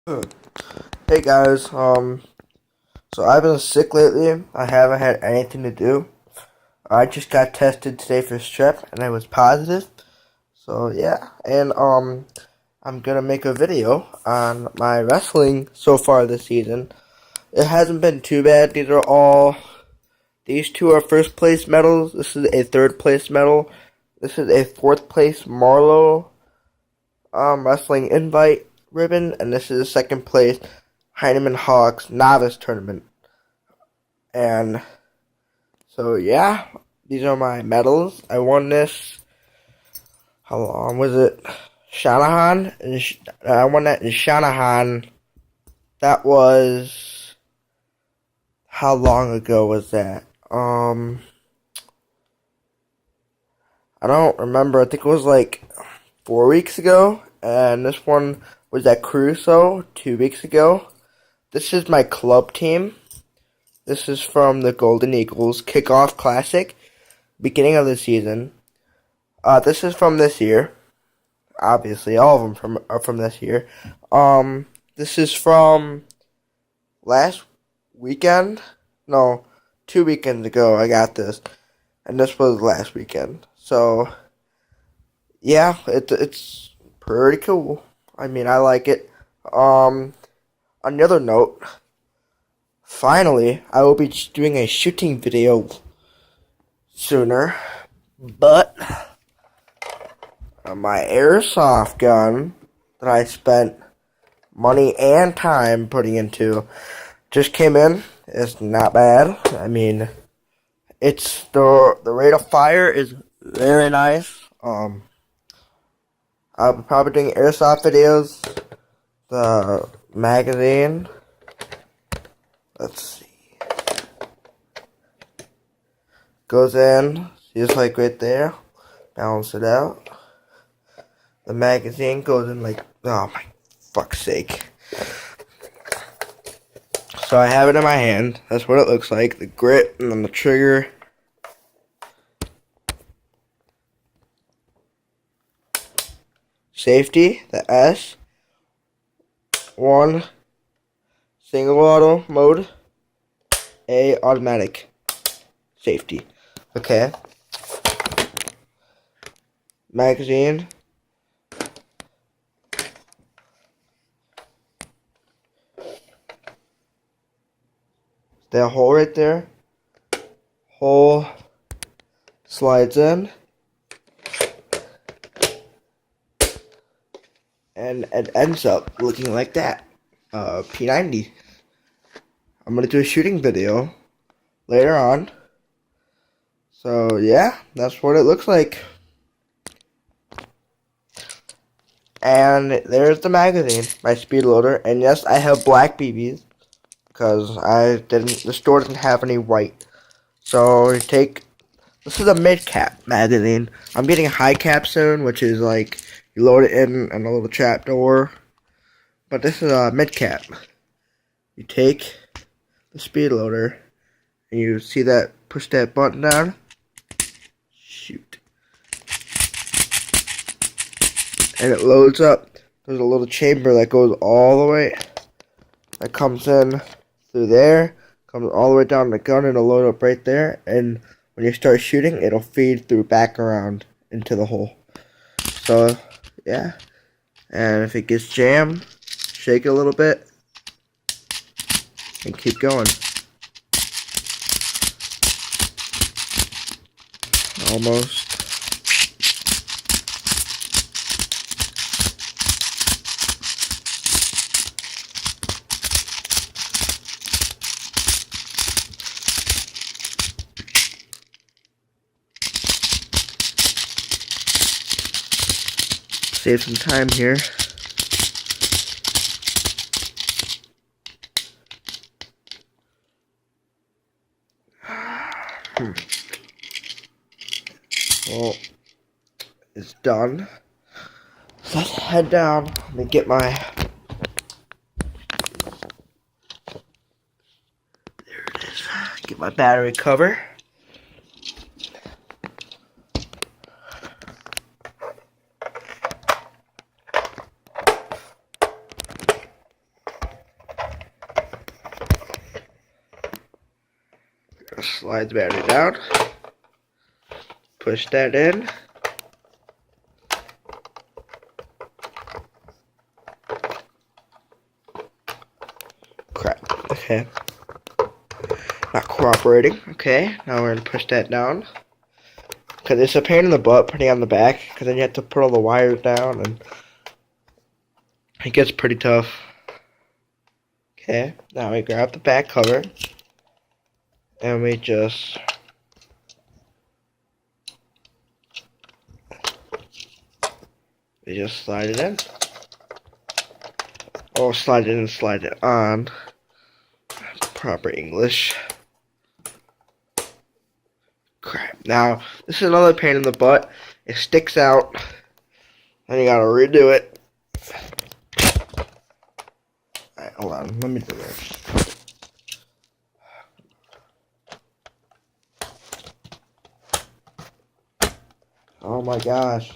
Hey guys, so I've been sick lately. I haven't had anything to do. I just got tested today for strep and I was positive. So yeah, and I'm gonna make a video on my wrestling so far this season. It hasn't been too bad. These two are first place medals. This is a third place medal. This is a fourth place Marlow wrestling invite ribbon, and this is a second place Heinemann Hawks novice tournament. And so yeah, these are my medals. I won this. How long was it? Shanahan, and I won that in Shanahan. That was how long ago was that? I don't remember. I think it was like 4 weeks ago, and this one was at Crusoe 2 weeks ago. This is my club team. This is from the Golden Eagles Kickoff Classic, beginning of the season. This is from this year. Obviously, all of them are from this year. This is from last weekend. No, 2 weekends ago I got this, and this was last weekend. So yeah, it's pretty cool. I mean, I like it. On the other note, finally, I will be doing a shooting video sooner, but my airsoft gun that I spent money and time putting into just came in. It's not bad. I mean, it's the rate of fire is very nice. I'll be probably doing airsoft videos. The magazine. Let's see. Goes in, just like right there. Balance it out. The magazine goes in like, oh my fuck's sake. So I have it in my hand. That's what it looks like. The grit and then the trigger. Safety, the S. One, single auto mode. A, automatic. Safety. Okay. Magazine. That hole right there. Hole slides in. And it ends up looking like that. P90. I'm gonna do a shooting video later on. So yeah, that's what it looks like. And there's the magazine, my speed loader, and yes, I have black BBs because the store didn't have any white. So this is a mid cap magazine. I'm getting a high cap soon, which is like you load it in and a little trap door. But this is a mid cap. You take the speed loader and you see that, push that button down. Shoot. And it loads up. There's a little chamber that goes all the way, that comes in through there, comes all the way down the gun, and it'll load up right there, and when you start shooting, it'll feed through back around into the hole. So, yeah. And if it gets jammed, shake it a little bit, and keep going. Almost. Save some time here. Well, it's done. So let's head down. Let me get my... There it is. Get my battery cover. Slide the battery down. Push that in. Crap. Okay. Not cooperating. Okay. Now we're going to push that down. Because it's a pain in the butt putting it on the back. Because then you have to put all the wires down. And it gets pretty tough. Okay. Now we grab the back cover. And we just... slide it in. Oh, slide it in and slide it on. Proper English. Crap. Now, this is another pain in the butt. It sticks out. And you gotta redo it. Alright, hold on. Let me do this. Oh my gosh.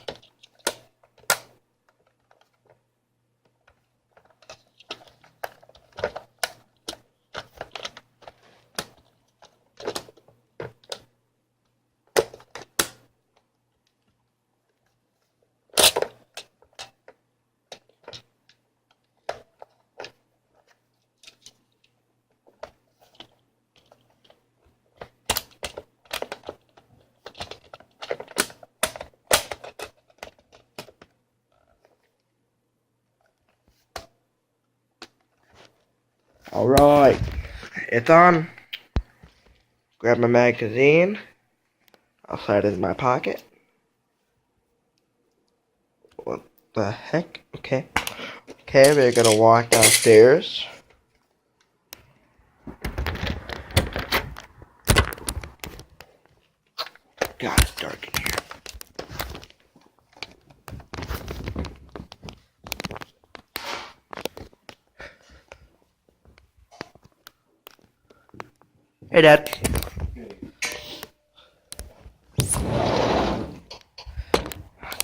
Alright, it's on. Grab my magazine. I'll slide it in my pocket. What the heck? Okay. Okay, we're gonna walk downstairs. God, it's dark in here. Hey, Dad.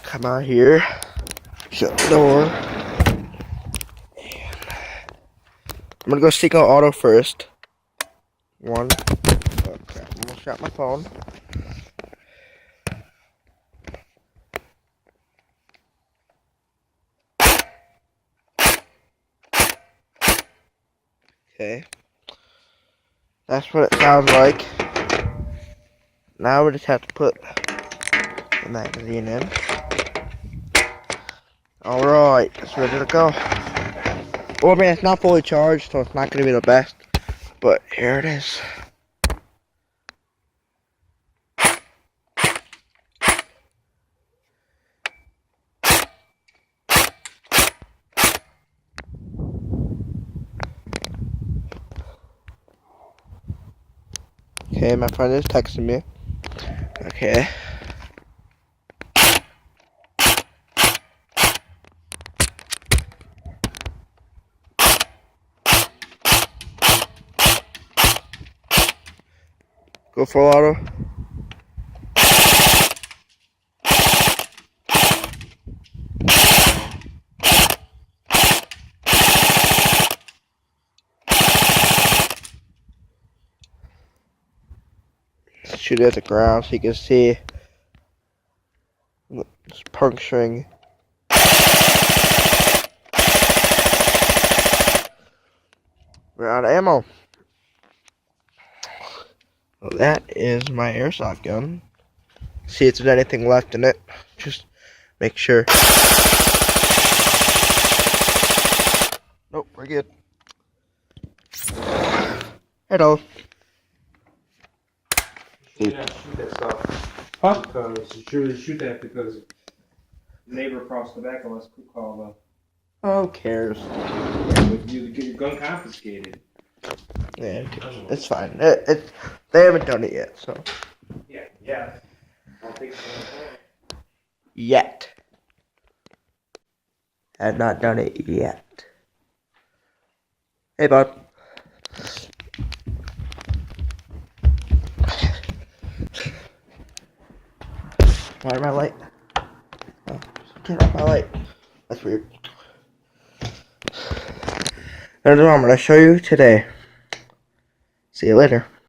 Come out here. Shut the door. And I'm gonna go Seco Auto first. One. Oh crap! I'm gonna shut my phone. Okay. That's what it sounds like. Now we just have to put the magazine in. Alright, it's ready to go. Well, I mean, it's not fully charged, so it's not going to be the best. But here it is. Okay, my friend is texting me. Okay. Go full auto. Shoot it at the ground so you can see it's puncturing. We're out of ammo. Well, that is my airsoft gun. See if there's anything left in it. Just make sure. Nope, we're good. Hello. You should not shoot that stuff. Huh? Because you surely shoot that because the neighbor across the back of us could call Who cares? you to get your gun confiscated. Yeah, it's fine. They haven't done it yet, so. Yeah. I don't think so. Yet. Have not done it yet. Hey, bud. Why my light? Oh, turn off my light. That's weird. That's what I'm going to show you today. See you later.